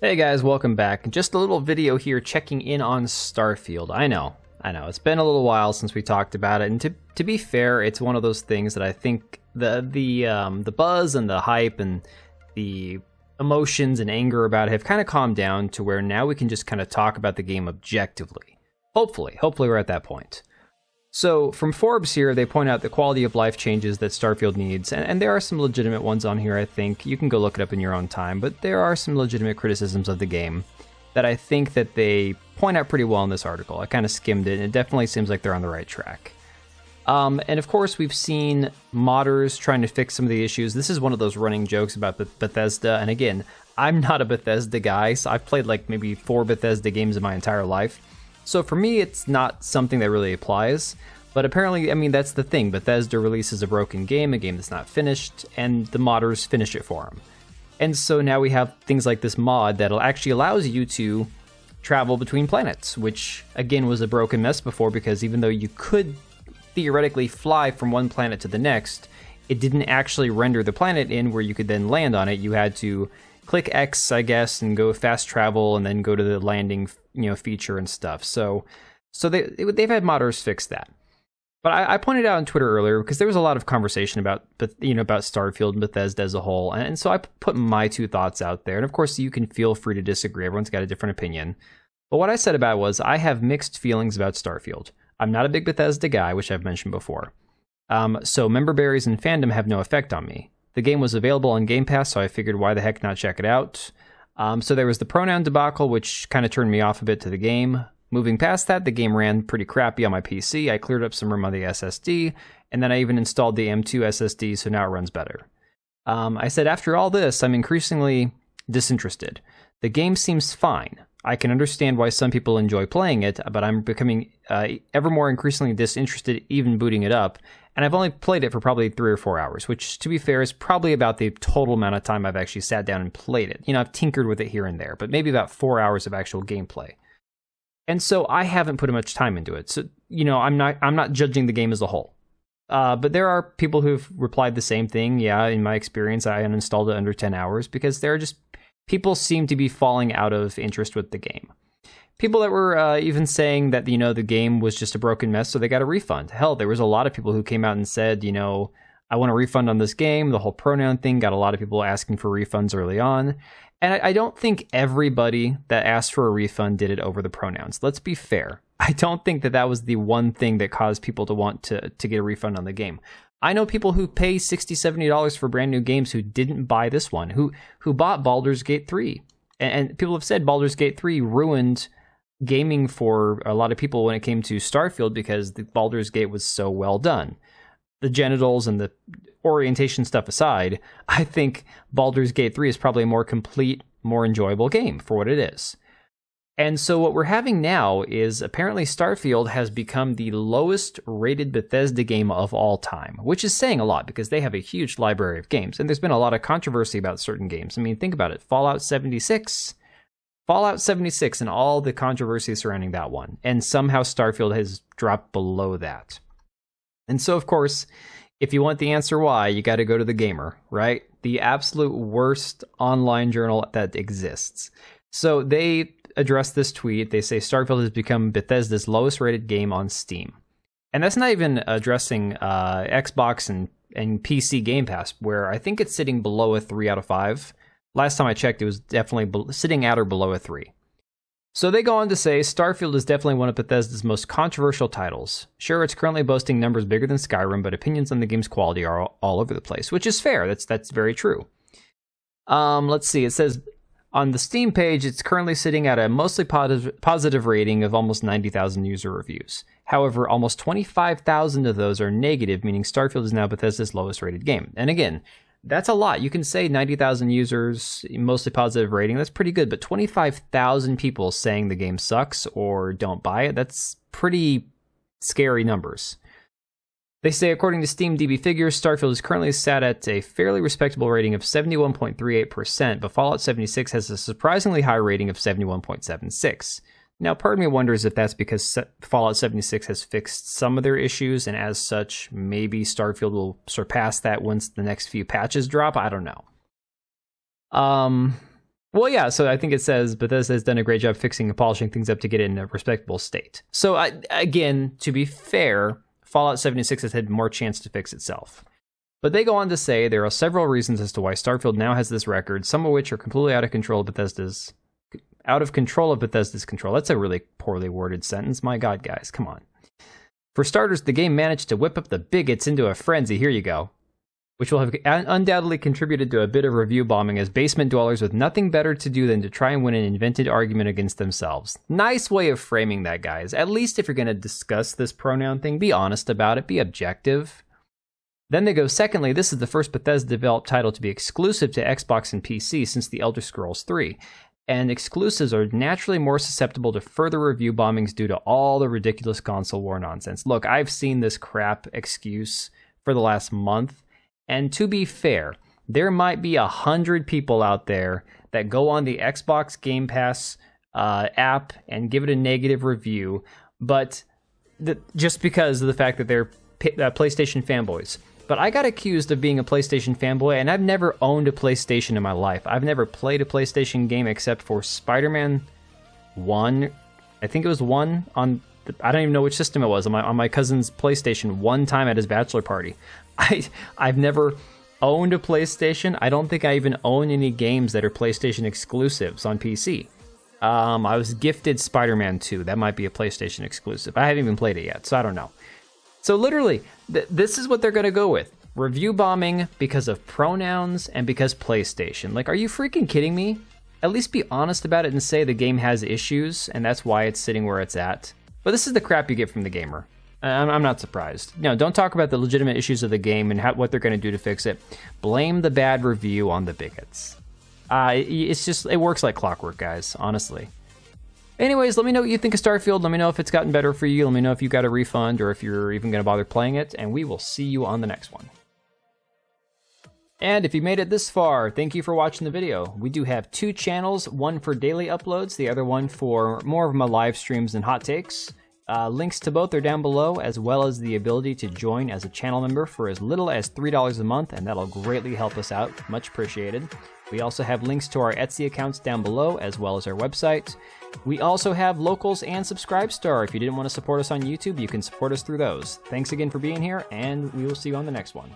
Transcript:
Hey guys, welcome back. Just a little video here checking in on Starfield. I know. It's been a little while since we talked about it, and to be fair, it's one of those things that I think the buzz and the hype and the emotions and anger about it have kind of calmed down to where now we can just kind of talk about the game objectively. Hopefully we're at that point. So from Forbes here, they point out the quality of life changes that Starfield needs, and there are some legitimate ones on here, I think. You can go look it up in your own time, but there are some legitimate criticisms of the game that I think that they point out pretty well in this article. I kind of skimmed it, and it definitely seems like they're on the right track. And of course, we've seen modders trying to fix some of the issues. This is one of those running jokes about Bethesda, and again, I'm not a Bethesda guy, so I've played like maybe 4 Bethesda games in my entire life. So for me, it's not something that really applies, but apparently, I mean, that's the thing. Bethesda releases a broken game, a game that's not finished, and the modders finish it for them. And so now we have things like this mod that'll actually allows you to travel between planets, which again was a broken mess before, because even though you could theoretically fly from one planet to the next, it didn't actually render the planet in where you could then land on it. You had to click X, I guess, and go fast travel, and then go to the landing, feature and stuff. So they've had modders fix that. But I pointed out on Twitter earlier, because there was a lot of conversation about Starfield and Bethesda as a whole, and so I put my 2 thoughts out there. And of course, you can feel free to disagree. Everyone's got a different opinion. But what I said about it was I have mixed feelings about Starfield. I'm not a big Bethesda guy, which I've mentioned before. So member berries and fandom have no effect on me. The game was available on Game Pass, so I figured why the heck not check it out. So there was the pronoun debacle, which kind of turned me off a bit to the game. Moving past that, the game ran pretty crappy on my PC. I cleared up some room on the SSD, and then I even installed the M2 SSD, so now it runs better. I said, after all this, I'm increasingly disinterested. The game seems fine. I can understand why some people enjoy playing it, but I'm becoming ever more increasingly disinterested even booting it up, and I've only played it for probably 3 or 4 hours, which, to be fair, is probably about the total amount of time I've actually sat down and played it. I've tinkered with it here and there, but maybe about 4 hours of actual gameplay. And so I haven't put much time into it. So, I'm not judging the game as a whole. But there are people who've replied the same thing. Yeah, in my experience, I uninstalled it under 10 hours because there are just people seem to be falling out of interest with the game. People that were even saying that, the game was just a broken mess, so they got a refund. Hell, there was a lot of people who came out and said, I want a refund on this game. The whole pronoun thing got a lot of people asking for refunds early on. And I don't think everybody that asked for a refund did it over the pronouns. Let's be fair. I don't think that was the one thing that caused people to want to get a refund on the game. I know people who pay $60, $70 for brand new games who didn't buy this one, who bought Baldur's Gate 3. And people have said Baldur's Gate 3 ruined gaming for a lot of people when it came to Starfield because the Baldur's Gate was so well done. The genitals and the orientation stuff aside, I think Baldur's Gate 3 is probably a more complete, more enjoyable game for what it is. And so what we're having now is apparently Starfield has become the lowest rated Bethesda game of all time, which is saying a lot because they have a huge library of games. And there's been a lot of controversy about certain games. I mean, think about it. Fallout 76 and all the controversy surrounding that one. And somehow Starfield has dropped below that. And so, of course, if you want the answer why, you got to go to TheGamer, right? The absolute worst online journal that exists. So they address this tweet. They say Starfield has become Bethesda's lowest rated game on Steam. And that's not even addressing Xbox and PC Game Pass, where I think it's sitting below a 3 out of 5. Last time I checked, it was definitely sitting at or below a 3. So they go on to say, Starfield is definitely one of Bethesda's most controversial titles. Sure, it's currently boasting numbers bigger than Skyrim, but opinions on the game's quality are all over the place, which is fair. That's very true. Let's see. It says, on the Steam page, it's currently sitting at a mostly positive rating of almost 90,000 user reviews. However, almost 25,000 of those are negative, meaning Starfield is now Bethesda's lowest rated game. And again, that's a lot. You can say 90,000 users, mostly positive rating. That's pretty good. But 25,000 people saying the game sucks or don't buy it, that's pretty scary numbers. They say, according to SteamDB figures, Starfield is currently sat at a fairly respectable rating of 71.38%, but Fallout 76 has a surprisingly high rating of 71.76%. Now, part of me wonders if that's because Fallout 76 has fixed some of their issues, and as such, maybe Starfield will surpass that once the next few patches drop. I don't know. Well, yeah, so I think it says Bethesda has done a great job fixing and polishing things up to get it in a respectable state. So, again, to be fair, Fallout 76 has had more chance to fix itself. But they go on to say there are several reasons as to why Starfield now has this record, some of which are completely out of control of Bethesda's control. That's a really poorly worded sentence. My God, guys, come on. For starters, the game managed to whip up the bigots into a frenzy. Here you go. Which will have undoubtedly contributed to a bit of review bombing as basement dwellers with nothing better to do than to try and win an invented argument against themselves. Nice way of framing that, guys. At least if you're going to discuss this pronoun thing, be honest about it, be objective. Then they go, secondly, this is the first Bethesda-developed title to be exclusive to Xbox and PC since The Elder Scrolls 3. And exclusives are naturally more susceptible to further review bombings due to all the ridiculous console war nonsense. Look, I've seen this crap excuse for the last month. And to be fair, there might be 100 people out there that go on the Xbox Game Pass app and give it a negative review, but just because of the fact that they're PlayStation fanboys. But I got accused of being a PlayStation fanboy, and I've never owned a PlayStation in my life. I've never played a PlayStation game except for Spider-Man 1. I think it was 1 on... I don't even know which system it was, on my cousin's PlayStation one time at his bachelor party. I've never owned a PlayStation. I don't think I even own any games that are PlayStation exclusives on PC. I was gifted Spider-Man 2. That might be a PlayStation exclusive. I haven't even played it yet, so I don't know. So literally, this is what they're going to go with. Review bombing because of pronouns and because PlayStation. Like, are you freaking kidding me? At least be honest about it and say the game has issues, and that's why it's sitting where it's at. But this is the crap you get from TheGamer. I'm not surprised. No, don't talk about the legitimate issues of the game and what they're going to do to fix it. Blame the bad review on the bigots. It's just, it works like clockwork, guys, honestly. Anyways, let me know what you think of Starfield. Let me know if it's gotten better for you. Let me know if you got a refund or if you're even going to bother playing it. And we will see you on the next one. And if you made it this far, thank you for watching the video. We do have 2 channels, one for daily uploads, the other one for more of my live streams and hot takes. Links to both are down below, as well as the ability to join as a channel member for as little as $3 a month, and that'll greatly help us out. Much appreciated. We also have links to our Etsy accounts down below, as well as our website. We also have Locals and Subscribestar. If you didn't want to support us on YouTube, you can support us through those. Thanks again for being here, and we will see you on the next one.